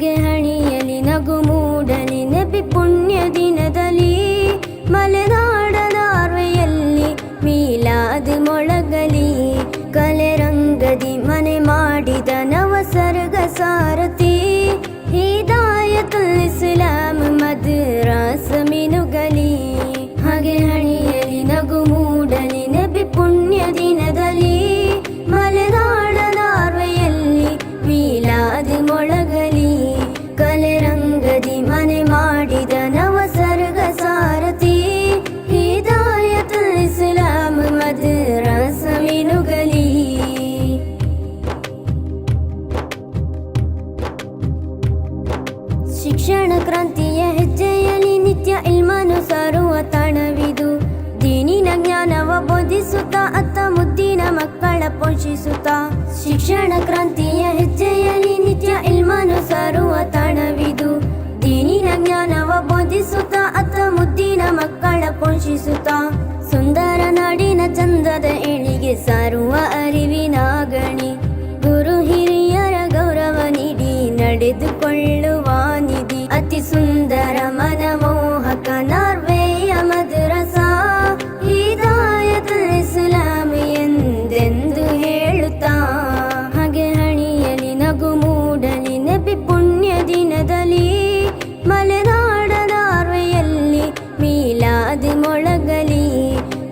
ಹಾಗೆ ಹಣಿಯಲಿ ನಗು ಮೂಡಲಿ ನೆಪಿ ಪುಣ್ಯ ದಿನದಲ್ಲಿ ಮಲೆನಾಡದ ಅರ್ವೆಯಲ್ಲಿ ಮೀಲಾದ್ ಮೊಳಗಲಿ ಕಲೆ ರಂಗದಿ ಮನೆ ಮಾಡಿದ ನವ ಸರ್ಗ ಸಾರಥಿ ಹಿದಾಯತುಲ್ ಇಸ್ಲಾಂ ಮದ್ರಾಸ ಮಿನುಗಲಿ ಹಾಗೆ ಹಣಿಯಲಿ ನಗು ಮೂಡಲಿ ನೆಪಿ ಪುಣ್ಯ ದಿನದಲ್ಲಿ ಮಲೆನಾಡದ ಅರ್ವೆಯಲ್ಲಿ ಮೀಲಾದ್ ಮೊಳಗಲಿ ಕಲೆ ರಂಗದಿ ಮನೆ ಮಾಡಿದ ನವ ಸರ್ಗ ಸಾರಥಿ ಹಿದಾಯತುಲ್ ಇಸ್ಲಾಂ ಮದ್ರಾಸ ಮಿನುಗಲಿ ಶಿಕ್ಷಣ ಕ್ರಾಂತಿಯ ಹೆಜ್ಜೆಯಲ್ಲಿ ನಿತ್ಯ ಇಲ್ಮನು ಸಾರುವ ತಾಣವಿದು ದೀನಿನ ಜ್ಞಾನವ ಬೋಧಿಸುತ್ತಾ ಅತ್ತ ಮುದ್ದಿನ ಮಕ್ಕಳ ಪೋಷಿಸುತ್ತಾ ಶಿಕ್ಷಣ ಕ್ರಾಂತಿಯ ಹೆಜ್ಜೆಯಲ್ಲಿ ನಿತ್ಯ ಇಲ್ಮನು ಸಾರುವ ತಾಣವಿದು ದೀನಿನ ಜ್ಞಾನವ ಬೋಧಿಸುತ್ತಾ ಅತ್ತ ಮುದ್ದಿನ ಮಕ್ಕಳ ಪೋಷಿಸುತ್ತಾ ಸುಂದರ ನಾಡಿನ ಚಂದದ ಏಳಿಗೆ ಸಾರುವ ಅರಿವಿನ ಗಣಿ ಗುರು ಹಿರಿಯರ ಗೌರವ ನೀಡಿ ನಡೆದುಕೊಳ್ಳುವ ನಿಧಿ ಅತಿ ಸುಂದರ ಮನಮೋಹಕ ನಾರ್ವೆಯ ಮದ್ರಸ ಹಿದಾಯತುಲ್ ಇಸ್ಲಾಂ ಎಂದೆಂದು ಹೇಳುತ್ತಾ ಹಾಗೆ ಹಣಿಯಲಿ ನಗು ಮೂಡಲಿ ನೆಪಿ ಪುಣ್ಯ ದಿನದಲ್ಲಿ ಮಲೆನಾಡದ ಅರ್ವೆಯಲ್ಲಿ ಮೀಲಾದ್ ಮೊಳಗಲಿ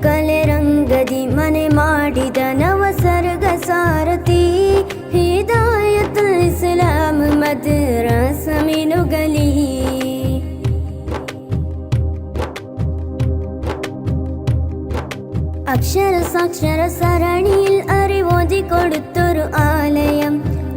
ಕಲೆ ರಂಗದಿ ಮನೆ ಮಾಡಿದ ನವ ಸರ್ಗ ಸಾರಥಿ ಹಿದಾಯತುಲ್ ಇಸ್ಲಾಂ ಮದ್ರಾಸ ಮಿನುಗಲಿ അക്ഷര സാക്ഷര സരണിയിൽ അറിവോതി കൊടുത്തൊരു ആലയം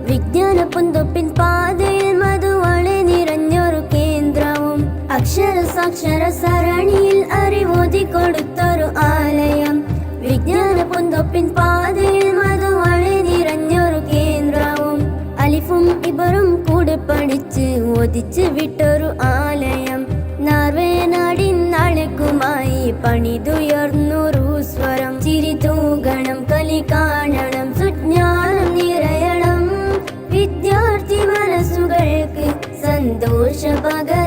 വിജ്ഞാന പുന്തൊപ്പിൻ പാതയിൽ മധുവളെ നിറഞ്ഞൊരു കേന്ദ്രവും അക്ഷര സാക്ഷര സരണിയിൽ അറിവോതി കൊടുത്തൊരു ആലയം വിജ്ഞാന പുന്തൊപ്പിൻ പാതയിൽ മധുവളെ നിറഞ്ഞൊരു കേന്ദ്രവും അലിഫും ഇബറും കൂടെ പഠിച്ച് ഓദിച്ച് വിട്ടൊരു ആലയം നാർവേ നാടിൻ നാളെക്കുമായി പണിതുയർന്നൊരു സ്വരം ചിരിതൂകണം കലി കാണണം സുജ്ഞാനം നിറയണം വിദ്യാർത്ഥി മനസ്സുകൾക്ക് സന്തോഷ പകരണം